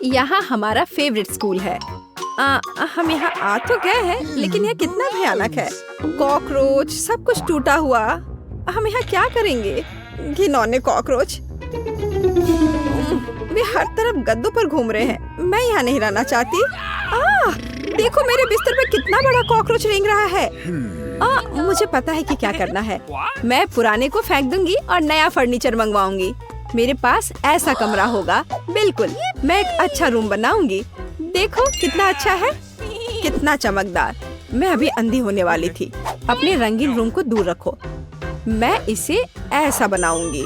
यहाँ हमारा favourite school है। हम यहाँ आ तो गए हैं, लेकिन यह कितना भयानक है। कॉकरोच, सब कुछ टूटा हुआ। हम यहाँ क्या करेंगे? घिनौने कॉकरोच, वे हर तरफ गद्दों पर घूम रहे हैं। मैं यहाँ नहीं रहना चाहती। देखो मेरे बिस्तर पर कितना बड़ा कॉकरोच रेंग रहा है। मुझे पता है कि क्या करना है। मैं पुराने को फेंक दूंगी और नया फर्नीचर मंगवाऊंगी। मेरे पास ऐसा कमरा होगा। बिल्कुल, मैं एक अच्छा रूम बनाऊंगी। देखो कितना अच्छा है, कितना चमकदार। मैं अभी अंधी होने वाली थी। अपने रंगीन रूम को दूर रखो। मैं इसे ऐसा बनाऊंगी।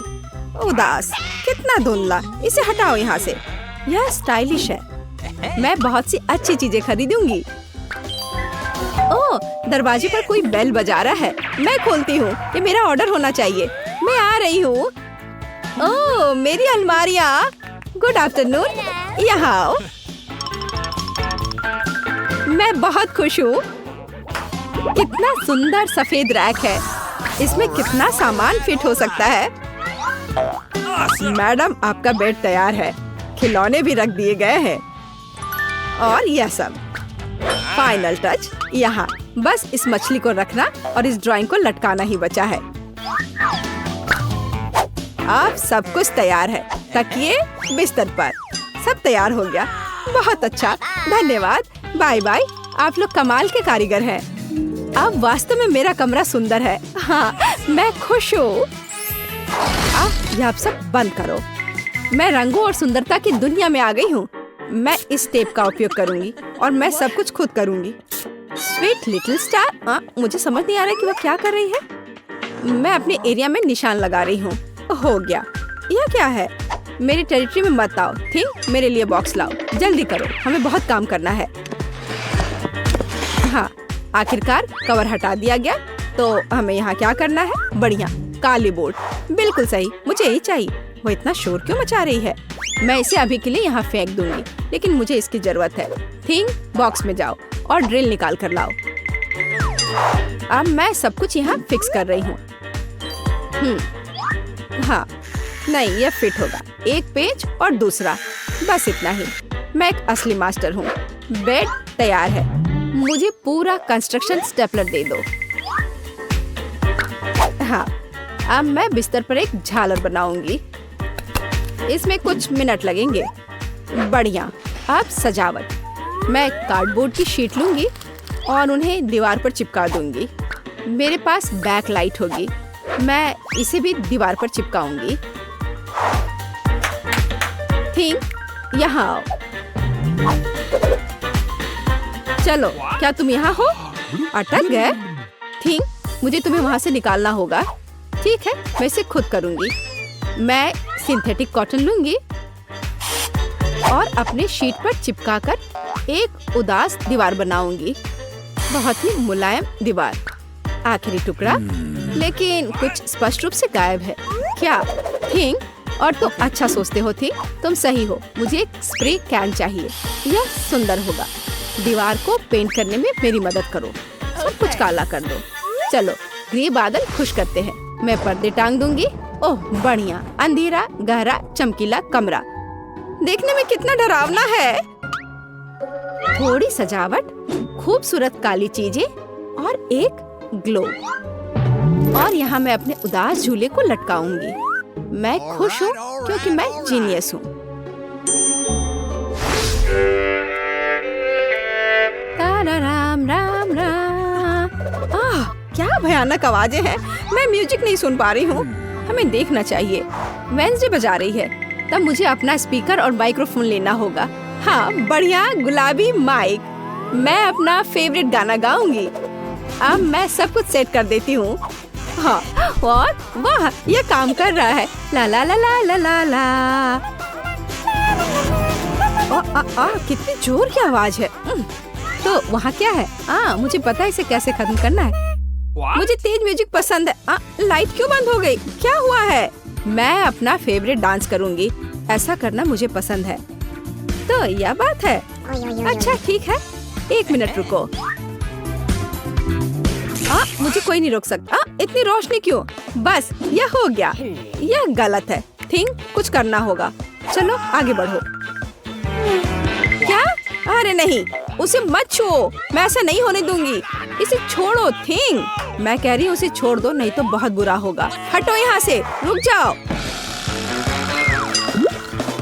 उदास, कितना धुंधला। इसे हटाओ यहाँ से। यह स्टाइलिश है। मैं बहुत सी अच्छी चीजें खरीदूंगी। ओह, दरवाजे पर कोई बेल बजा रहा है। मैं खोलती हूँ। ये मेरा ऑर्डर होना चाहिए। मैं आ रही हूँ। ओह, मेरी अलमारियाँ। गुड आफ्टरनून, यहाँ आओ। मैं बहुत खुश हूँ। कितना सुंदर सफेद रैक है। इसमें कितना सामान फिट हो सकता है। मैडम, आपका बेड तैयार है। खिलौने भी रख दिए गए हैं। और यह सब फाइनल टच यहाँ। बस इस मछली को रखना और इस ड्राइंग को लटकाना ही बचा है। अब सब कुछ तैयार है। तकिए, बिस्तर पर, सब तैयार हो गया। बहुत अच्छा, धन्यवाद। Bye bye. आप लोग कमाल के कारीगर हैं। अब वास्तव में मेरा कमरा सुंदर है। हाँ, मैं खुश हूँ। अब यह सब बंद करो। मैं रंगों और सुंदरता की दुनिया में आ गई हूँ। मैं इस टेप का उपयोग करूंगी और मैं सब कुछ खुद करूंगी। Sweet little star. मुझे समझ नहीं आ रहा कि वह क्या कर रही है। मैं अपने एरिया में निशान लगा रही हूँ। हो गया। यह क्या है? मेरी टेरिटरी में मत आओ। थिंक, मेरे लिए बॉक्स लाओ। जल्दी करो, हमें बहुत काम करना है। हाँ, आखिरकार कवर हटा दिया गया। तो हमें यहाँ क्या करना है? बढ़िया, काली बोर्ड। बिल्कुल सही, मुझे यही चाहिए। वो इतना शोर क्यों मचा रही है? मैं इसे अभी के लिए यहाँ फेंक दूंगी, लेकिन मुझे इसकी जरूरत है। थिंक, बॉक्स में जाओ और ड्रिल निकाल कर लाओ। अब मैं सब कुछ यहाँ फिक्स कर रही हूँ। हाँ, नहीं, यह फिट होगा। एक पेज और दूसरा, बस इतना ही। मैं एक असली मास्टर हूँ। बेड तैयार है। मुझे पूरा कंस्ट्रक्शन स्टेपलर दे दो। हाँ, अब मैं बिस्तर पर एक झालर बनाऊंगी। इसमें कुछ मिनट लगेंगे। बढ़िया। अब सजावट। मैं कार्डबोर्ड की शीट लूंगी और उन्हें दीवार पर चिपका दूंगी। मेरे पास बैक लाइट होगी। मैं इसे भी दीवार पर चिपकाऊंगी। थिंक, यहाँ आओ। चलो, क्या तुम यहाँ हो? अटक गए? थिंक, मुझे तुम्हें वहाँ से निकालना होगा। ठीक है, मैं इसे खुद करूंगी। मैं सिंथेटिक कॉटन लूंगी और अपने शीट पर चिपकाकर एक उदास दीवार बनाऊंगी। बहुत ही मुलायम दीवार। आखिरी टुकड़ा, लेकिन कुछ स्पष्ट रूप से गायब है। क्या? थिंक, और तुम अच्छा सोचते हो। थी, तुम सही हो। मुझे एक स्प्रे कैन चाहिए। यह सुंदर होगा। दीवार को पेंट करने में मेरी मदद करो। सब कुछ काला कर दो। चलो, ग्रे बादल खुश करते हैं। मैं पर्दे टांग दूंगी। ओह, बढ़िया। अंधेरा, गहरा, चमकीला कमरा। देखने में कितना डरावना है। थोड़ी सजावट, खूबसूरत काली चीजें और एक ग्लोब। और यहाँ मैं अपने उदास झूले को लटकाऊंगी। मैं खुश हूँ क्योंकि मैं जीनियस हूँ। राम राम राम। क्या भयानक आवाजें हैं। मैं म्यूजिक नहीं सुन पा रही हूँ। हमें देखना चाहिए। वेंसडे बजा रही है। तब मुझे अपना स्पीकर और माइक्रोफोन लेना होगा। हाँ, बढ़िया, गुलाबी माइक। मैं अपना फेवरेट गाना गाऊंगी। अब मैं सब कुछ सेट कर देती हूँ। हाँ, और वाह, ये काम कर रहा है। ला ला ला ला ला ला ला। कितनी जोर की आवाज है। तो वहाँ क्या है? मुझे पता है इसे कैसे खत्म करना है। मुझे तेज म्यूजिक पसंद है। लाइट क्यों बंद हो गई? क्या हुआ है? मैं अपना फेवरेट डांस करूंगी। ऐसा करना मुझे पसंद है। तो यह बात है। अच्छा, ठीक है। एक मिनट रुको। मुझे कोई नहीं रोक सकता। इतनी रोशनी क्यों? बस, यह हो गया। यह गलत है। थिंक, कुछ करना होगा। चलो, आगे बढ़ो। अरे नहीं, उसे मत छुओ, मैं ऐसा नहीं होने दूंगी। इसे छोड़ो थिंग, मैं कह रही हूँ उसे छोड़ दो, नहीं तो बहुत बुरा होगा। हटो यहाँ से, रुक जाओ।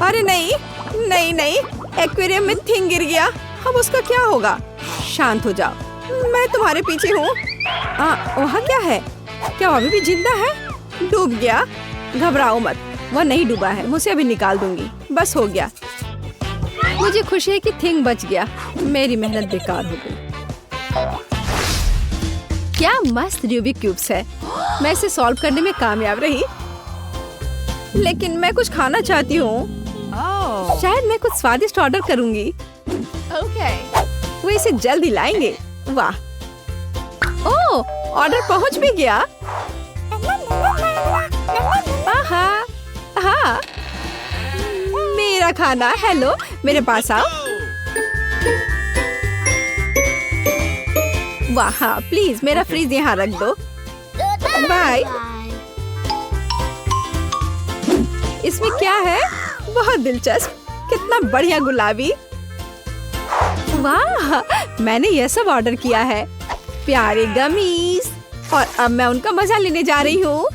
अरे नहीं नहीं नहीं, एक्वेरियम में थिंग गिर गया, अब उसका क्या होगा? शांत हो जाओ, मैं तुम्हारे पीछे हूँ। वहाँ क्या है? क्या वो अभी भी जिंदा है? डूब गया? घबराओ मत, वो नहीं डूबा है, मुझे अभी निकाल दूंगी, बस हो गया। मुझे खुशी है कि थिंग बच गया, मेरी मेहनत बेकार हो गई। क्या मस्त रूबिक क्यूब्स है, मैं इसे सॉल्व करने में कामयाब रही। लेकिन मैं कुछ खाना चाहती हूँ। शायद मैं कुछ स्वादिष्ट ऑर्डर करूंगी। वो इसे जल्दी लाएंगे। वाह, ओह, ऑर्डर पहुंच भी गया। हाँ, मेरा खाना। हेलो, मेरे पास आओ। वाह, हाँ, प्लीज मेरा फ्रिज यहाँ रख दो। बाय। इसमें क्या है? बहुत दिलचस्प, कितना बढ़िया गुलाबी। वाह, मैंने यह सब ऑर्डर किया है, प्यारे गमीज, और अब मैं उनका मजा लेने जा रही हूँ।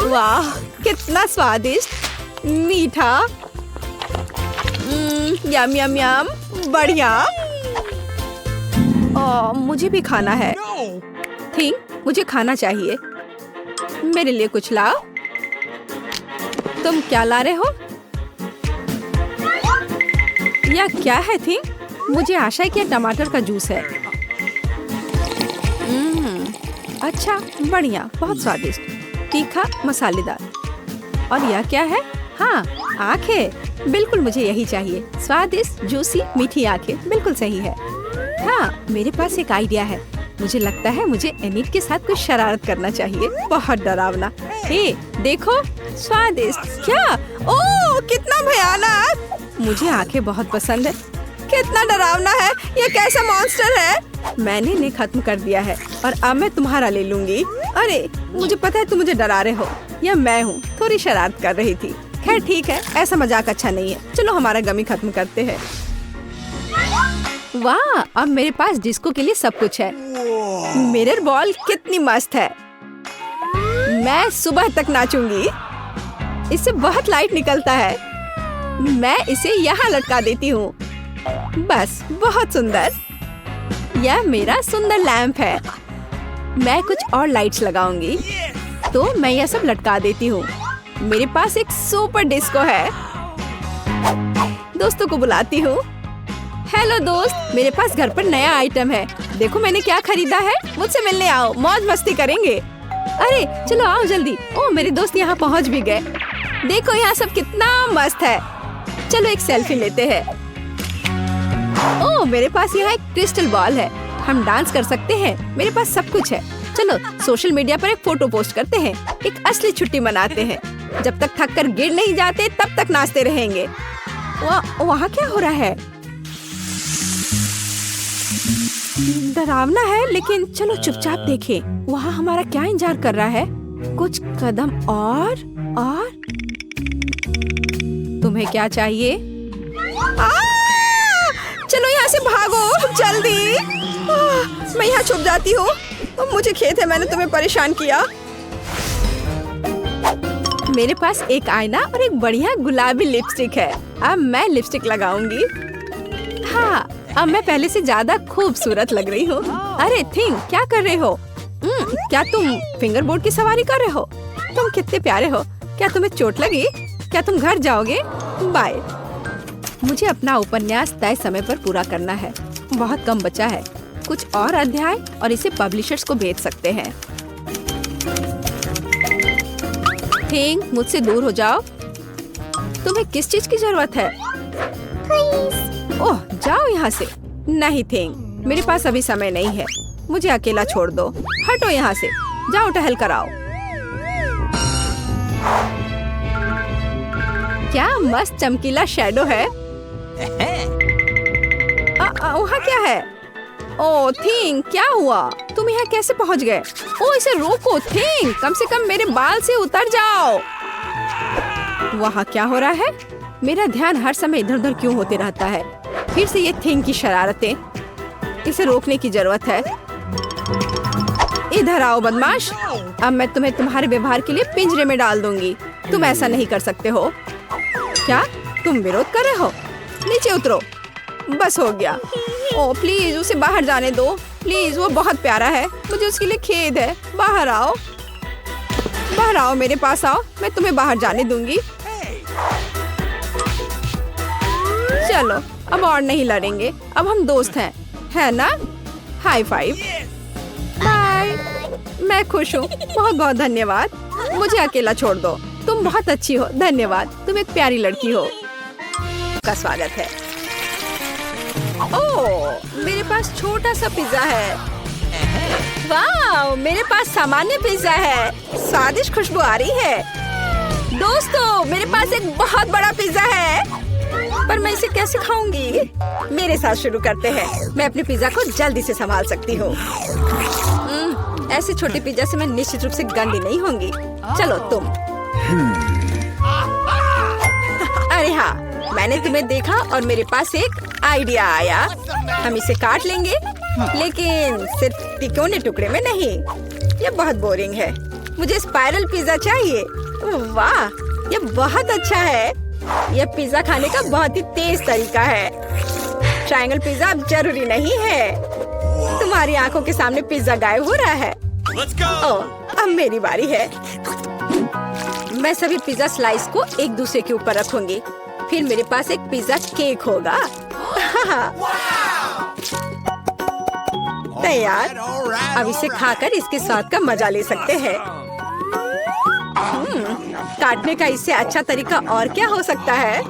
वाह, कितना स्वादिष्ट, मीठा, यम यम यम, बढ़िया। मुझे भी खाना है। थिंग, मुझे खाना चाहिए, मेरे लिए कुछ लाओ। तुम क्या ला रहे हो? यह क्या है थिंग? मुझे आशा है कि टमाटर का जूस है। अच्छा, बढ़िया, बहुत स्वादिष्ट, तीखा, मसालेदार। और यह क्या है? हाँ, आंखें, बिल्कुल मुझे यही चाहिए, स्वादिष्ट, जूसी, मीठी आंखें, बिल्कुल सही है। हाँ, मेरे पास एक आइडिया है, मुझे लगता है मुझे एनिट के साथ कुछ शरारत करना चाहिए, बहुत डरावना। हे, देखो, स्वादिष्ट। क्या? ओह, कितना भयानक! मुझे आंखें बहुत पसंद है। कितना डरावना है, ये कैसा मॉन्स्टर है? मैंने इन्हें खत्म कर दिया है और अब मैं तुम्हारा ले लूंगी। अरे, मुझे पता है तुम मुझे डरा रहे हो, यह मैं हूँ, थोड़ी शरारत कर रही थी। खैर ठीक है, ऐसा मजाक अच्छा नहीं है, चलो हमारा गमी खत्म करते हैं। वाह, अब मेरे पास डिस्को के लिए सब कुछ है। मिरर बॉल कितनी मस्त है, मैं सुबह तक नाचूंगी। इससे बहुत लाइट निकलता है, मैं इसे यहाँ लटका देती हूँ। बस, बहुत सुंदर। यह मेरा सुंदर लैंप है। मैं कुछ और लाइट्स लगाऊंगी, तो मैं यह सब लटका देती हूँ। मेरे पास एक सुपर डिस्को है। दोस्तों को बुलाती हूँ। हेलो दोस्त, मेरे पास घर पर नया आइटम है, देखो मैंने क्या खरीदा है, मुझसे मिलने आओ, मौज मस्ती करेंगे। अरे चलो आओ जल्दी। ओह, मेरे दोस्त यहाँ पहुँच भी गए। देखो यहाँ सब कितना मस्त है, चलो एक सेल्फी लेते हैं। ओह, मेरे पास यहाँ एक क्रिस्टल बॉल है, हम डांस कर सकते हैं, मेरे पास सब कुछ है। चलो सोशल मीडिया पर एक फोटो पोस्ट करते हैं, एक असली छुट्टी मनाते हैं। जब तक थक कर गिर नहीं जाते तब तक नाचते रहेंगे। वहाँ क्या हो रहा है? डरावना है, लेकिन चलो चुपचाप देखें। वहाँ हमारा क्या इंतजार कर रहा है? कुछ कदम और तुम्हें क्या चाहिए? चलो यहाँ से भागो जल्दी। मैं यहाँ छुप जाती हूँ। मुझे खेद है मैंने तुम्हें परेशान किया। मेरे पास एक आईना और एक बढ़िया गुलाबी लिपस्टिक है। अब मैं लिपस्टिक लगाऊंगी। हाँ, अब मैं पहले से ज्यादा खूबसूरत लग रही हूँ। अरे थिंग, क्या कर रहे हो? क्या तुम फिंगर बोर्ड की सवारी कर रहे हो? तुम कितने प्यारे हो। क्या तुम्हें चोट लगी? क्या तुम घर जाओगे? बाय। मुझे अपना उपन्यास तय समय पर पूरा करना है, बहुत कम बचा है। कुछ और अध्याय और इसे पब्लिशर्स को भेज सकते हैं। थिंग, मुझसे दूर हो जाओ। तुम्हें किस चीज की जरूरत है? ओह, जाओ यहाँ से। नहीं थिंग, मेरे पास अभी समय नहीं है, मुझे अकेला छोड़ दो। हटो यहाँ से, जाओ टहल कर आओ। क्या मस्त चमकीला शैडो है। वहाँ क्या है? ओह थिंग, क्या हुआ? तुम यहाँ कैसे पहुँच गए? ओह, इसे रोको थिंग, कम से कम मेरे बाल से उतर जाओ। वहाँ क्या हो रहा है? मेरा ध्यान हर समय इधर उधर क्यों होते रहता है? फिर से ये थिंग की शरारतें, इसे रोकने की जरूरत है। इधर आओ बदमाश, अब मैं तुम्हें तुम्हारे व्यवहार के लिए पिंजरे में डाल दूंगी। तुम ऐसा नहीं कर सकते हो। क्या तुम विरोध कर रहे हो? नीचे उतरो। बस हो गया। ओ प्लीज उसे बाहर जाने दो प्लीज, वो बहुत प्यारा है, मुझे उसके लिए खेद है। बाहर आओ, बाहर आओ, मेरे पास आओ, मैं तुम्हें बाहर जाने दूंगी। चलो अब और नहीं लड़ेंगे, अब हम दोस्त हैं, है ना? High five. बाय। मैं खुश हूँ, बहुत बहुत धन्यवाद। मुझे अकेला छोड़ दो, तुम बहुत अच्छी हो, धन्यवाद, तुम एक प्यारी लड़की हो। का स्वागत है। ओह, मेरे पास छोटा सा पिज्जा है। वाह, मेरे पास सामान्य पिज्जा है, स्वादिष्ट खुशबू आ रही है। दोस्तों, मेरे पास एक बहुत बड़ा पिज्जा है, पर मैं इसे कैसे खाऊंगी? मेरे साथ शुरू करते हैं, मैं अपने पिज्जा को जल्दी से संभाल सकती हूँ। ऐसे छोटे पिज्जा से मैं निश्चित रूप से गंदी नहीं होंगी। चलो तुम। अरे हाँ, मैंने तुम्हें देखा और मेरे पास एक आइडिया आया। हम इसे काट लेंगे, लेकिन सिर्फ तिकोने टुकड़े में नहीं। ये बहुत बोरिंग है, मुझे स्पाइरल पिज्जा चाहिए। वाह, ये बहुत अच्छा है। यह पिज्जा खाने का बहुत ही तेज तरीका है। ट्रायंगल पिज्जा अब जरूरी नहीं है। तुम्हारी आंखों के सामने पिज्जा गायब हो रहा है। ओह, अब मेरी बारी है। मैं सभी पिज्जा स्लाइस को एक दूसरे के ऊपर रखूंगी, फिर मेरे पास एक पिज्जा केक होगा। तैयार। अब इसे खाकर इसके स्वाद का मजा ले सकते हैं। काटने का इससे अच्छा तरीका और क्या हो सकता है?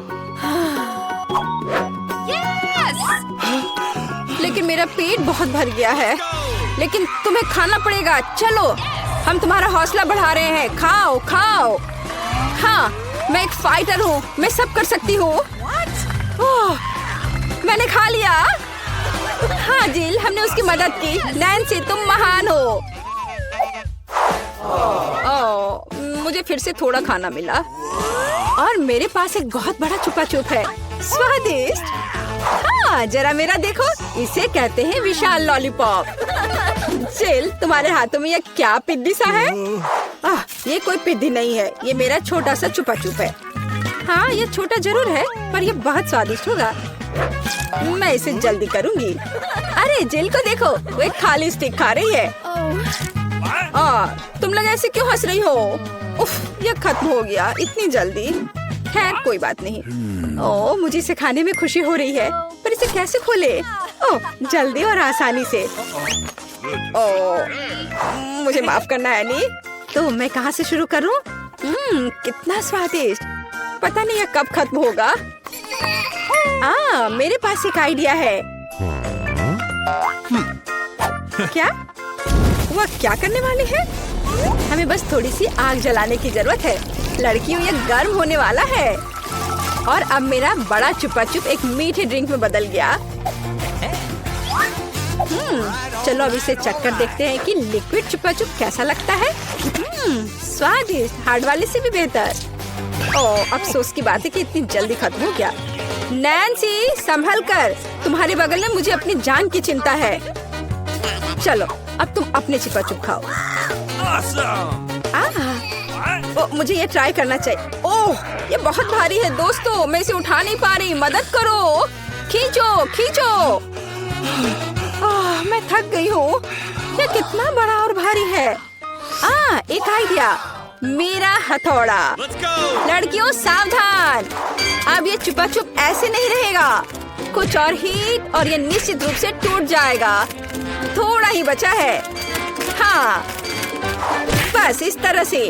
लेकिन मेरा पेट बहुत भर गया है। लेकिन तुम्हें खाना पड़ेगा। चलो, हम तुम्हारा हौसला बढ़ा रहे हैं। खाओ खाओ। हाँ, मैं एक फाइटर हूँ, मैं सब कर सकती हूँ। मैंने खा लिया। हाँ जिल, हमने उसकी मदद की। नैन्सी, तुम महान हो। मुझे फिर से थोड़ा खाना मिला और मेरे पास एक बहुत बड़ा छुपा छुप है। स्वादिष्ट। हाँ, जरा मेरा देखो, इसे कहते हैं विशाल लॉलीपॉप। जिल, तुम्हारे हाथों में यह क्या पिद्दी सा है? ये कोई पिद्दी नहीं है, ये मेरा छोटा सा छुपा छुप है। हाँ, ये छोटा जरूर है, पर ये बहुत स्वादिष्ट होगा। मैं इसे जल्दी करूंगी। अरे जिल को देखो, वो एक खाली स्टिक खा रही है। तुम लोग ऐसे क्यों हंस रही हो? उफ, ये खत्म हो गया इतनी जल्दी। खैर कोई बात नहीं। मुझे इसे खाने में खुशी हो रही है, पर इसे कैसे खोले? जल्दी और आसानी से। मुझे माफ करना एनी। तो मैं कहाँ से शुरू करूँ? कितना स्वादिष्ट। पता नहीं यह कब खत्म होगा। मेरे पास एक आइडिया है। क्या? वह क्या करने वाले हैं? हमें बस थोड़ी सी आग जलाने की जरूरत है। लड़कियों, ये गर्म होने वाला है। और अब मेरा बड़ा छुपा छुप एक मीठे ड्रिंक में बदल गया। चलो अब इसे चक्कर देखते हैं कि लिक्विड छुपा छुप कैसा लगता है। स्वादिष्ट, हार्ड वाले से भी बेहतर। अफसोस की बात है कि इतनी जल्दी खत्म हो गया। नैन्सी, संभल कर, तुम्हारे बगल में मुझे अपनी जान की चिंता है। चलो अब तुम अपने छुपा छुप खाओ। मुझे ये ट्राई करना चाहिए। ओह, ये बहुत भारी है दोस्तों, मैं इसे उठा नहीं पा रही, मदद करो। खींचो खींचो। मैं थक गई हूँ। ये कितना बड़ा और भारी है। एक आइडिया, मेरा हथौड़ा। लड़कियों सावधान, अब ये छुपा छुप ऐसे नहीं रहेगा। कुछ और हीट और ये निश्चित रूप से टूट जाएगा। थोड़ा ही बचा है। हाँ, बस इस तरह से।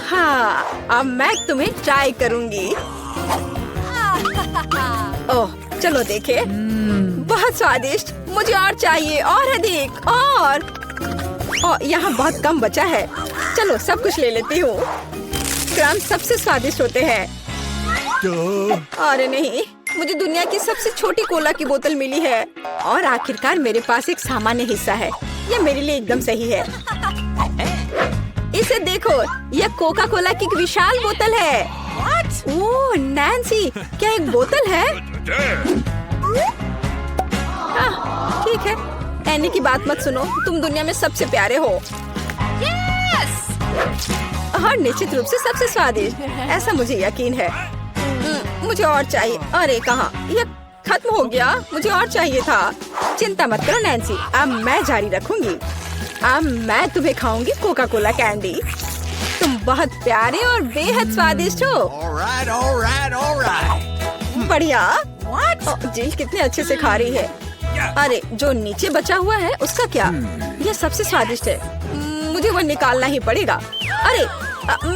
हाँ, अब मैं तुम्हें ट्राई करूंगी। ओह, चलो देखे। बहुत स्वादिष्ट, मुझे और चाहिए, और अधिक, और यहाँ बहुत कम बचा है। चलो सब कुछ ले लेती हूँ। क्रंच सबसे स्वादिष्ट होते हैं। अरे नहीं, मुझे दुनिया की सबसे छोटी कोला की बोतल मिली है। और आखिरकार मेरे पास एक सामान्य हिस्सा है। यह मेरे लिए एकदम सही है। इसे देखो, यह कोका कोला की एक विशाल बोतल है। ओह नैन्सी, क्या एक बोतल है? ठीक है, एनी की बात मत सुनो, तुम दुनिया में सबसे प्यारे हो। और निश्चित रूप से सबसे स्वादिष्ट, ऐसा मुझे यकीन है। मुझे और चाहिए। अरे कहाँ, यह खत्म हो गया, मुझे और चाहिए था। चिंता मत करो नैन्सी, अब मैं जारी रखूंगी। अब मैं तुम्हें खाऊंगी कोका कोला कैंडी। तुम बहुत प्यारे और बेहद स्वादिष्ट हो। बढ़िया। जिल कितने अच्छे से खा रही है। अरे जो नीचे बचा हुआ है उसका क्या? यह सबसे स्वादिष्ट है, मुझे वो निकालना ही पड़ेगा। अरे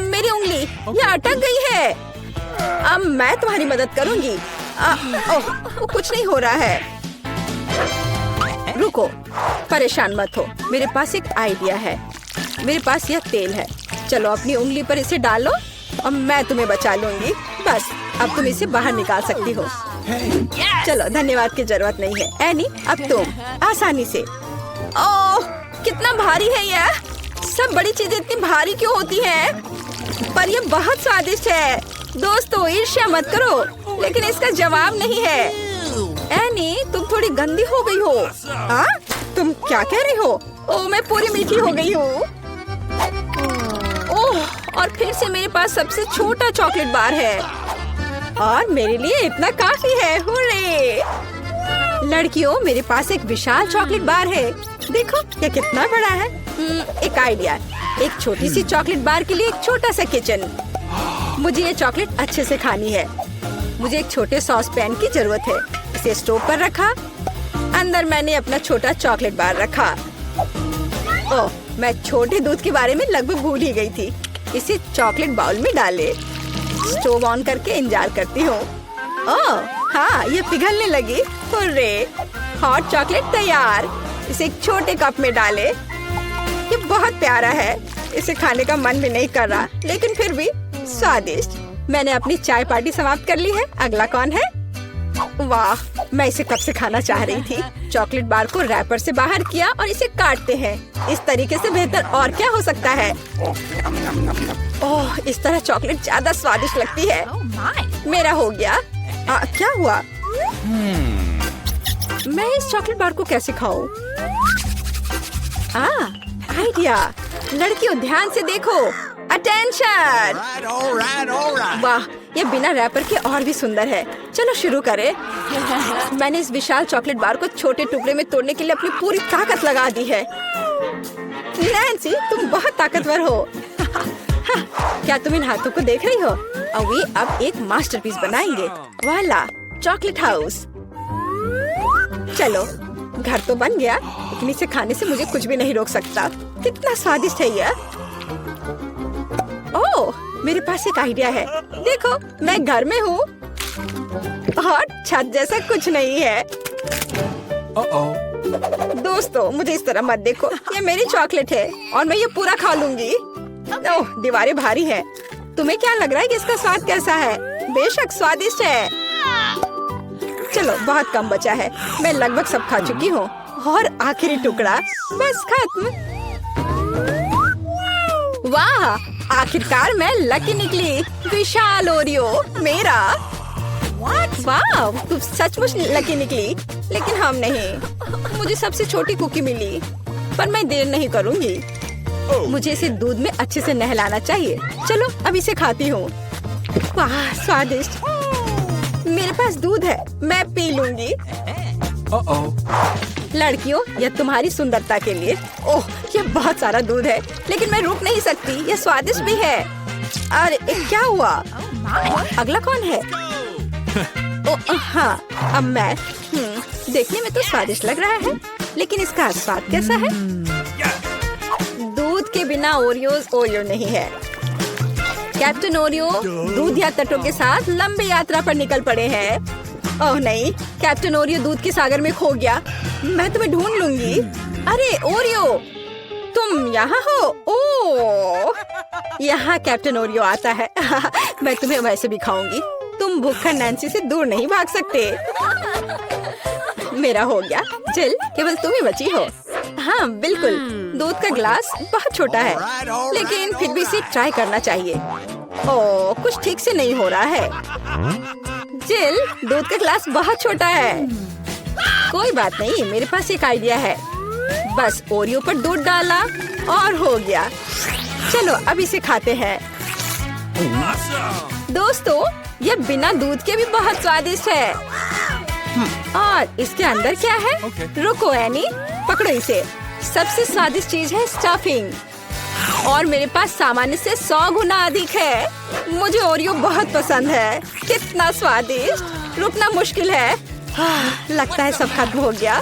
मेरी उंगली यह अटक गई है। अब मैं तुम्हारी मदद करूंगी। ओह, कुछ नहीं हो रहा है। रुको, परेशान मत हो, मेरे पास एक आइडिया है। मेरे पास यह तेल है, चलो अपनी उंगली पर इसे डालो और मैं तुम्हें बचा लूंगी। बस अब तुम इसे बाहर निकाल सकती हो। चलो, धन्यवाद की जरूरत नहीं है। एनी, अब तुम आसानी से। ओह, कितना भारी है यह। सब बड़ी चीजें इतनी भारी क्यों होती हैं? पर यह बहुत स्वादिष्ट है। दोस्तों, ईर्ष्या मत करो, लेकिन इसका जवाब नहीं है। एनी, तुम थोड़ी गंदी हो गई हो। हाँ? तुम क्या कह रही हो? ओह, मैं पूरी मीठी हो गई हूँ। ओह, और फिर से मेरे पास सबसे छोटा चॉकलेट बार है और मेरे लिए इतना काफी है। हुर्रे! लड़कियों, मेरे पास एक विशाल चॉकलेट बार है। देखो, यह कितना बड़ा है। एक आइडिया, एक छोटी सी चॉकलेट बार के लिए एक छोटा सा किचन। मुझे ये चॉकलेट अच्छे से खानी है। मुझे एक छोटे सॉस पैन की जरूरत है। इसे स्टोव पर रखा, अंदर मैंने अपना छोटा चॉकलेट बार रखा। ओह, मैं छोटे दूध के बारे में लगभग भूल ही गई थी। इसे चॉकलेट बाउल में डाले, स्टोव ऑन करके इंतजार करती हूँ। ओह हाँ, ये पिघलने लगी। हुर्रे! हॉट चॉकलेट तैयार। इसे एक छोटे कप में डाले। ये बहुत प्यारा है, इसे खाने का मन भी नहीं कर रहा, लेकिन फिर भी स्वादिष्ट। मैंने अपनी चाय पार्टी समाप्त कर ली है। अगला कौन है? वाह, मैं इसे कब से खाना चाह रही थी। चॉकलेट बार को रैपर से बाहर किया और इसे काटते हैं। इस तरीके से बेहतर और क्या हो सकता है? ओह, इस तरह चॉकलेट ज्यादा स्वादिष्ट लगती है। मेरा हो गया। क्या हुआ? मैं इस चॉकलेट बार को कैसे खाऊं? आइडिया। लड़कियों, ध्यान से देखो। अटेंशन! वाह, ये बिना रैपर के और भी सुंदर है। चलो शुरू करें। मैंने इस विशाल चॉकलेट बार को छोटे टुकड़े में तोड़ने के लिए अपनी पूरी ताकत लगा दी है। नैन्सी, तुम बहुत ताकतवर हो। क्या तुम इन हाथों को देख रही हो? वे अब एक मास्टरपीस बनाएंगे। वाला, चॉकलेट हाउस। चलो, घर तो बन गया, लेकिन इसे खाने से मुझे कुछ भी नहीं रोक सकता। कितना स्वादिष्ट है यह। ओह, मेरे पास एक आइडिया है। देखो, मैं घर में हूँ और छत जैसा कुछ नहीं है। दोस्तों, मुझे इस तरह मत देखो। ये मेरी चॉकलेट है और मैं ये पूरा खा लूंगी। ओह, दीवारें भारी हैं। तुम्हें क्या लग रहा है कि इसका स्वाद कैसा है? बेशक स्वादिष्ट है। चलो, बहुत कम बचा है। मैं लगभग सब खा चुकी हूँ और आखिरी टुकड़ा बस खत्म। वाह, आखिरकार मैं लकी निकली। विशाल ओरियो मेरा। वाह, तुम सचमुच लकी निकली, लेकिन हम नहीं। मुझे सबसे छोटी कुकी मिली, पर मैं देर नहीं करूँगी। मुझे इसे दूध में अच्छे से नहलाना चाहिए। चलो, अब इसे खाती हूँ। वाह, स्वादिष्ट। मेरे पास दूध है, मैं पी लूंगी। लड़कियों, यह तुम्हारी सुंदरता के लिए। ओह, यह बहुत सारा दूध है, लेकिन मैं रुक नहीं सकती। यह स्वादिष्ट भी है। अरे क्या हुआ? अगला कौन है? ओह हाँ, अब मैं। देखने में तो स्वादिष्ट लग रहा है, लेकिन इसका स्वाद कैसा है? दूध के बिना ओरियो नहीं है। कैप्टन ओरियो दूध या तटों के साथ लंबी यात्रा पर निकल पड़े हैं। ओह नहीं, कैप्टन ओरियो दूध के सागर में खो गया। मैं तुम्हें ढूंढ लूंगी। अरे ओरियो, तुम यहाँ हो? ओह, यहाँ कैप्टन ओरियो आता है। मैं तुम्हें वैसे भी खाऊंगी। तुम भूखा नैन्सी से दूर नहीं भाग सकते। मेरा हो गया। जिल, केवल तुम ही बची हो। हाँ बिल्कुल, दूध का ग्लास बहुत छोटा है, लेकिन फिर भी इसे ट्राई करना चाहिए। ओह, कुछ ठीक से नहीं हो रहा है। स्टिल दूध का ग्लास बहुत छोटा है। कोई बात नहीं, मेरे पास एक आइडिया है। बस ओरियो पर दूध डाला और हो गया। चलो अब इसे खाते हैं। दोस्तों, ये बिना दूध के भी बहुत स्वादिष्ट है। और इसके अंदर क्या है? रुको एनी, पकड़ो इसे। सबसे स्वादिष्ट चीज है स्टफिंग, और मेरे पास सामान्य से 100 गुना अधिक है। मुझे ओरियो बहुत पसंद है। कितना स्वादिष्ट, रुकना मुश्किल है। लगता है सब खत्म हो गया।